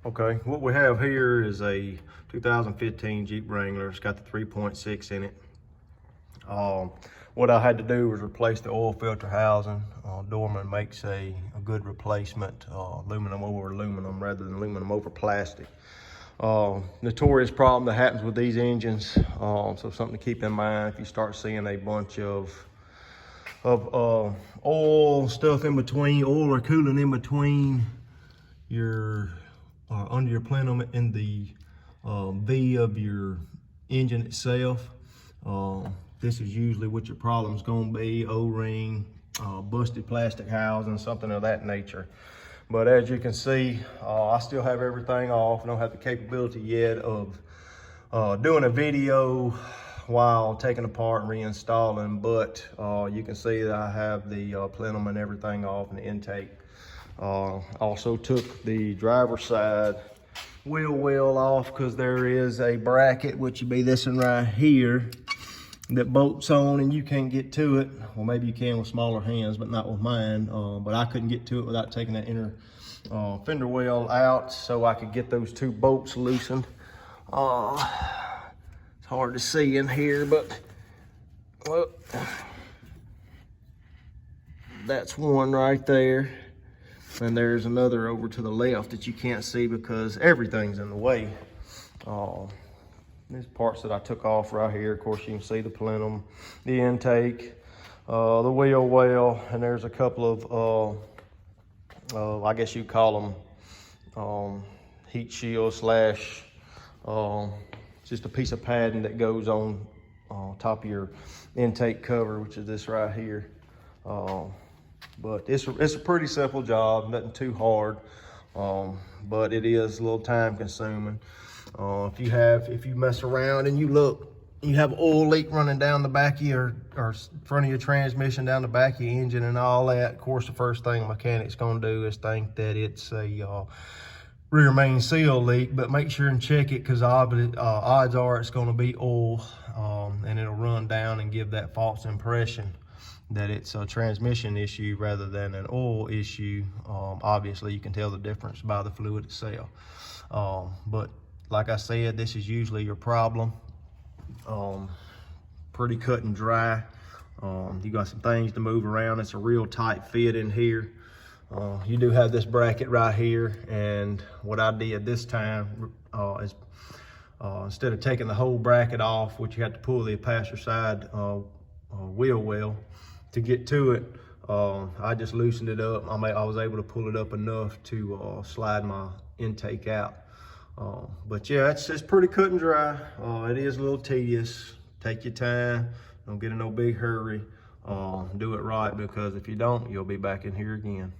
Okay, what we have here is a 2015 Jeep Wrangler. It's got the 3.6 in it. What I had to do was replace the oil filter housing. Dorman makes a good replacement, aluminum over aluminum rather than aluminum over plastic. Notorious problem that happens with these engines, so something to keep in mind if you start seeing a bunch of oil stuff in between, oil or coolant in between your under your plenum in the V of your engine itself. This is usually what your problem's gonna be: O-ring, busted plastic housing, something of that nature. But as you can see, I still have everything off. I don't have the capability yet of doing a video while taking apart and reinstalling, but you can see that I have the plenum and everything off and the intake. Also took the driver's side wheel well off because there is a bracket, which would be this one right here, that bolts on and you can't get to it. Well, maybe you can with smaller hands, but not with mine. But I couldn't get to it without taking that inner fender well out so I could get those two bolts loosened. It's hard to see in here, but well, that's one right there. And there's another over to the left that you can't see because everything's in the way. There's parts that I took off right here. Of course, you can see the plenum, the intake, the wheel well, and there's a couple of, I guess you'd call them heat shield slash just a piece of padding that goes on top of your intake cover, which is this right here. But it's a pretty simple job, nothing too hard, but it is a little time consuming. If you mess around and you have oil leak running down the back of your, or front of your transmission, down the back of your engine and all that, of course, the first thing a mechanic's gonna do is think that it's a rear main seal leak, but make sure and check it because odds are it's gonna be oil, and it'll run down and give that false impression that it's a transmission issue rather than an oil issue. Obviously, you can tell the difference by the fluid itself. But like I said, this is usually your problem. Pretty cut and dry. You got some things to move around. It's a real tight fit in here. You do have this bracket right here, and what I did this time is instead of taking the whole bracket off, which you have to pull the passenger side wheel well to get to it, I just loosened it up. I was able to pull it up enough to slide my intake out. But yeah, it's pretty cut and dry. It is a little tedious. Take your time, don't get in no big hurry. Do it right, because if you don't, you'll be back in here again.